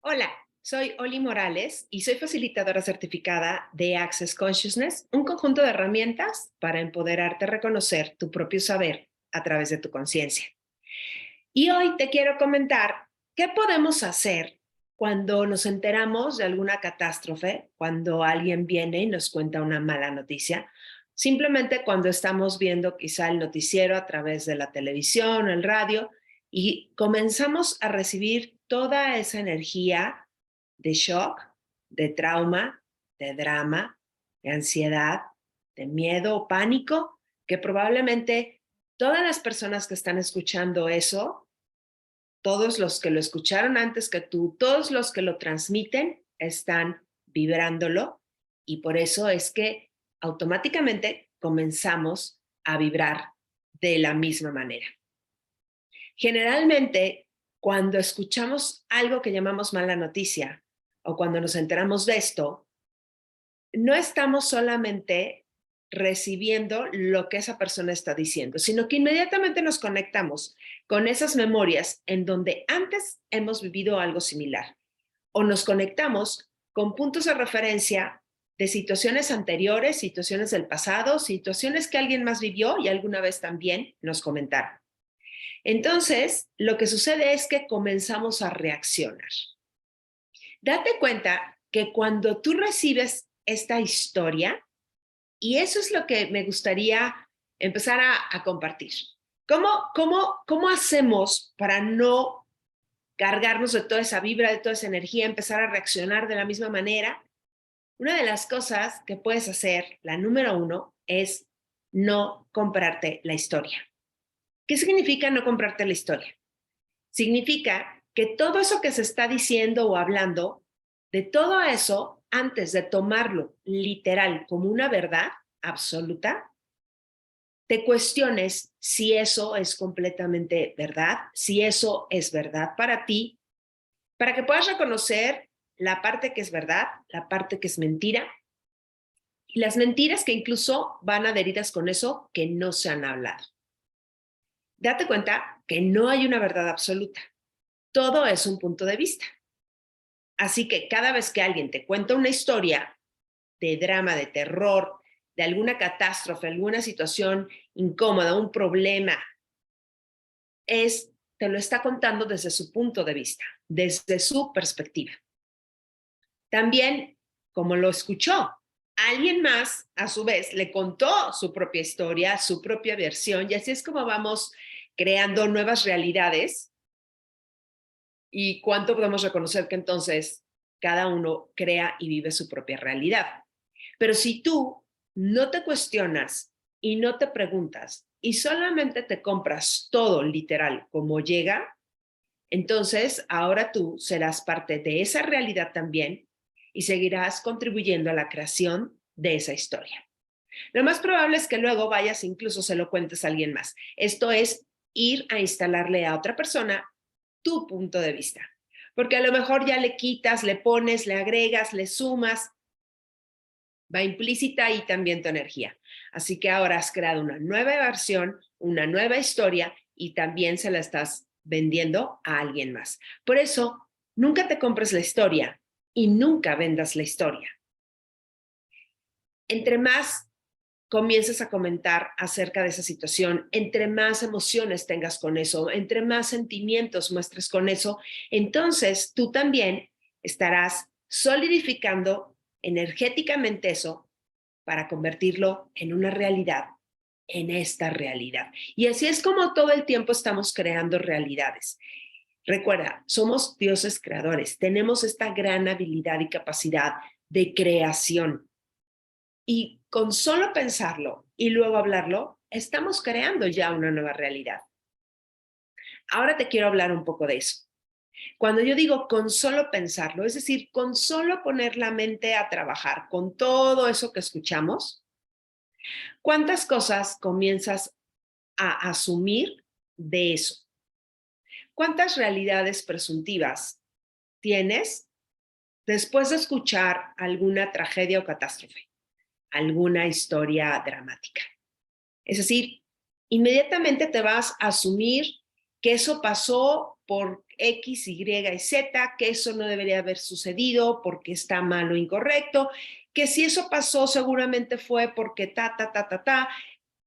Hola, soy Oli Morales y soy facilitadora certificada de Access Consciousness, un conjunto de herramientas para empoderarte a reconocer tu propio saber a través de tu conciencia. Y hoy te quiero comentar qué podemos hacer cuando nos enteramos de alguna catástrofe, cuando alguien viene y nos cuenta una mala noticia, simplemente cuando estamos viendo quizá el noticiero a través de la televisión o el radio y comenzamos a recibir toda esa energía de shock, de trauma, de drama, de ansiedad, de miedo o pánico, que probablemente todas las personas que están escuchando eso, todos los que lo escucharon antes que tú, todos los que lo transmiten, están vibrándolo y por eso es que automáticamente comenzamos a vibrar de la misma manera. Generalmente, cuando escuchamos algo que llamamos mala noticia o cuando nos enteramos de esto, no estamos solamente recibiendo lo que esa persona está diciendo, sino que inmediatamente nos conectamos con esas memorias en donde antes hemos vivido algo similar o nos conectamos con puntos de referencia de situaciones anteriores, situaciones del pasado, situaciones que alguien más vivió y alguna vez también nos comentaron. Entonces, lo que sucede es que comenzamos a reaccionar. Date cuenta que cuando tú recibes esta historia, y eso es lo que me gustaría empezar a compartir. ¿Cómo hacemos para no cargarnos de toda esa vibra, de toda esa energía, empezar a reaccionar de la misma manera? Una de las cosas que puedes hacer, la número uno, es no comprarte la historia. ¿Qué significa no comprarte la historia? Significa que todo eso que se está diciendo o hablando, de todo eso, antes de tomarlo literal como una verdad absoluta, te cuestiones si eso es completamente verdad, si eso es verdad para ti, para que puedas reconocer la parte que es verdad, la parte que es mentira, y las mentiras que incluso van adheridas con eso que no se han hablado. Date cuenta que no hay una verdad absoluta. Todo es un punto de vista. Así que cada vez que alguien te cuenta una historia de drama, de terror, de alguna catástrofe, alguna situación incómoda, un problema, te lo está contando desde su punto de vista, desde su perspectiva. También, como lo escuchó, alguien más, a su vez, le contó su propia historia, su propia versión, y así es como vamos creando nuevas realidades. ¿Y cuánto podemos reconocer que entonces cada uno crea y vive su propia realidad? Pero si tú no te cuestionas y no te preguntas y solamente te compras todo literal como llega, entonces ahora tú serás parte de esa realidad también y seguirás contribuyendo a la creación de esa historia. Lo más probable es que luego vayas, incluso se lo cuentes a alguien más. Esto es ir a instalarle a otra persona tu punto de vista. Porque a lo mejor ya le quitas, le pones, le agregas, le sumas, va implícita ahí también tu energía. Así que ahora has creado una nueva versión, una nueva historia y también se la estás vendiendo a alguien más. Por eso, nunca te compres la historia y nunca vendas la historia. Entre más comiences a comentar acerca de esa situación, entre más emociones tengas con eso, entre más sentimientos muestres con eso, entonces tú también estarás solidificando energéticamente eso para convertirlo en una realidad, en esta realidad. Y así es como todo el tiempo estamos creando realidades. Recuerda, somos dioses creadores, tenemos esta gran habilidad y capacidad de creación. Y con solo pensarlo y luego hablarlo, estamos creando ya una nueva realidad. Ahora te quiero hablar un poco de eso. Cuando yo digo con solo pensarlo, es decir, con solo poner la mente a trabajar con todo eso que escuchamos, ¿cuántas cosas comienzas a asumir de eso? ¿Cuántas realidades presuntivas tienes después de escuchar alguna tragedia o catástrofe, alguna historia dramática? Es decir, inmediatamente te vas a asumir que eso pasó por X, Y y Z, que eso no debería haber sucedido porque está mal o incorrecto, que si eso pasó seguramente fue porque ta.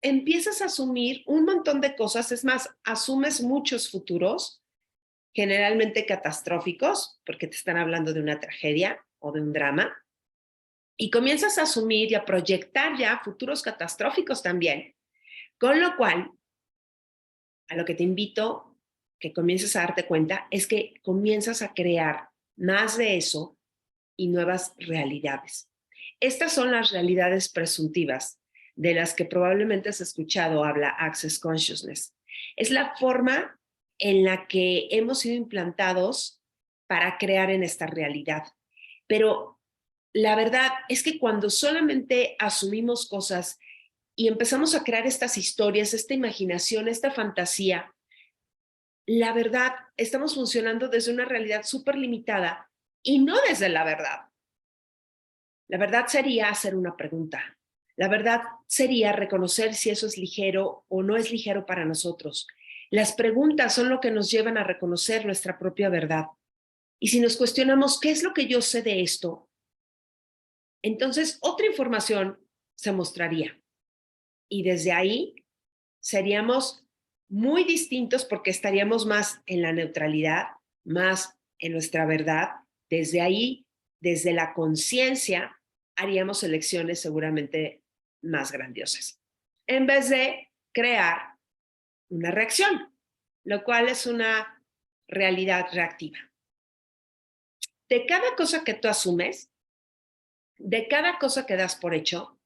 Empiezas a asumir un montón de cosas, es más, asumes muchos futuros, generalmente catastróficos, porque te están hablando de una tragedia o de un drama, y comienzas a asumir y a proyectar ya futuros catastróficos también, con lo cual, a lo que te invito que comiences a darte cuenta es que comienzas a crear más de eso y nuevas realidades. Estas son las realidades presuntivas de las que probablemente has escuchado habla Access Consciousness. Es la forma en la que hemos sido implantados para crear en esta realidad. Pero la verdad es que cuando solamente asumimos cosas y empezamos a crear estas historias, esta imaginación, esta fantasía, la verdad, estamos funcionando desde una realidad súper limitada y no desde la verdad. La verdad sería hacer una pregunta. La verdad sería reconocer si eso es ligero o no es ligero para nosotros. Las preguntas son lo que nos llevan a reconocer nuestra propia verdad. Y si nos cuestionamos qué es lo que yo sé de esto, entonces otra información se mostraría. Y desde ahí seríamos muy distintos porque estaríamos más en la neutralidad, más en nuestra verdad. Desde ahí, desde la conciencia, haríamos elecciones seguramente más grandiosas, en vez de crear una reacción, lo cual es una realidad reactiva. De cada cosa que tú asumes, de cada cosa que das por hecho,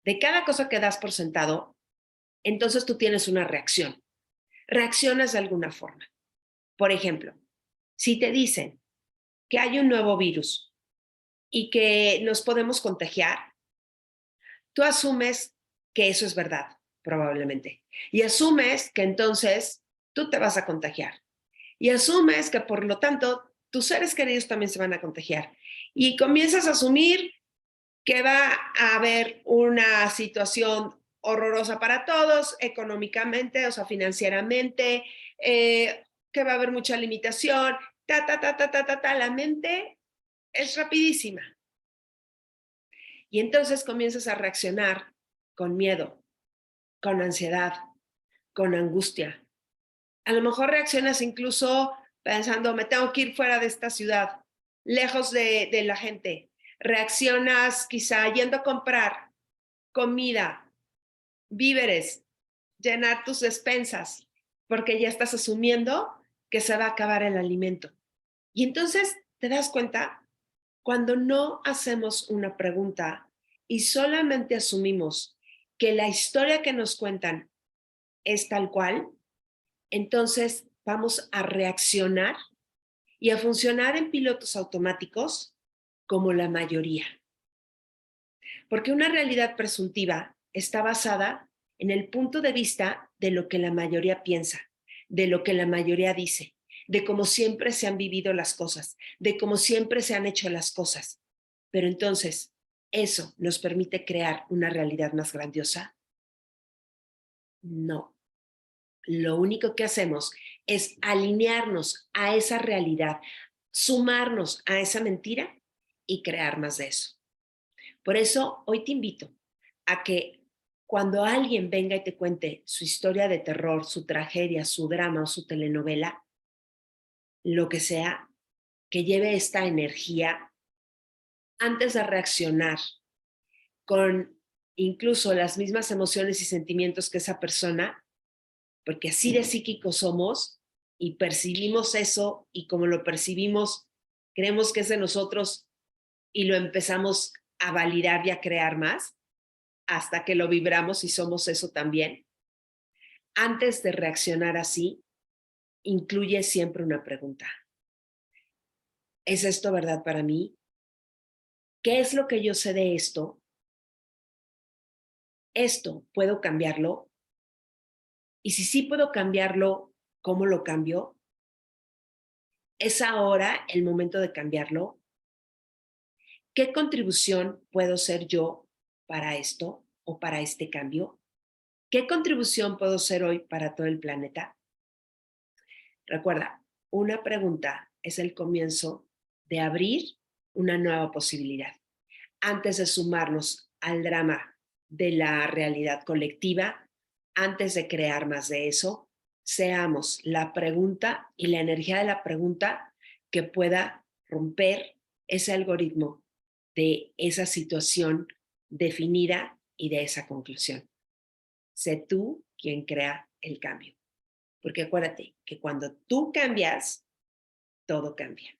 de cada cosa que das por sentado, entonces tú tienes una reacción. Reaccionas de alguna forma. Por ejemplo, si te dicen que hay un nuevo virus y que nos podemos contagiar, tú asumes que eso es verdad, probablemente. Y asumes que entonces tú te vas a contagiar. Y asumes que por lo tanto tus seres queridos también se van a contagiar. Y comienzas a asumir que va a haber una situación horrorosa para todos, económicamente, o sea, financieramente, que va a haber mucha limitación, la mente es rapidísima. Y entonces comienzas a reaccionar con miedo, con ansiedad, con angustia. A lo mejor reaccionas incluso pensando, me tengo que ir fuera de esta ciudad, lejos de la gente. Reaccionas quizá yendo a comprar comida, víveres, llenar tus despensas, porque ya estás asumiendo que se va a acabar el alimento. Y entonces te das cuenta, cuando no hacemos una pregunta y solamente asumimos que la historia que nos cuentan es tal cual, entonces vamos a reaccionar y a funcionar en pilotos automáticos como la mayoría. Porque una realidad presuntiva está basada en el punto de vista de lo que la mayoría piensa, de lo que la mayoría dice, de cómo siempre se han vivido las cosas, de cómo siempre se han hecho las cosas. Pero entonces, ¿eso nos permite crear una realidad más grandiosa? No. Lo único que hacemos es alinearnos a esa realidad, sumarnos a esa mentira y crear más de eso. Por eso hoy te invito a que cuando alguien venga y te cuente su historia de terror, su tragedia, su drama o su telenovela, lo que sea, que lleve esta energía antes de reaccionar con incluso las mismas emociones y sentimientos que esa persona, porque así de psíquicos somos y percibimos eso y como lo percibimos, creemos que es de nosotros y lo empezamos a validar y a crear más hasta que lo vibramos y somos eso también. Antes de reaccionar así, incluye siempre una pregunta. ¿Es esto verdad para mí? ¿Qué es lo que yo sé de esto? ¿Esto puedo cambiarlo? Y si sí puedo cambiarlo, ¿cómo lo cambio? ¿Es ahora el momento de cambiarlo? ¿Qué contribución puedo ser yo para esto o para este cambio? ¿Qué contribución puedo ser hoy para todo el planeta? Recuerda, una pregunta es el comienzo de abrir una nueva posibilidad. Antes de sumarnos al drama de la realidad colectiva, antes de crear más de eso, seamos la pregunta y la energía de la pregunta que pueda romper ese algoritmo de esa situación definida y de esa conclusión. Sé tú quien crea el cambio. Porque acuérdate que cuando tú cambias, todo cambia.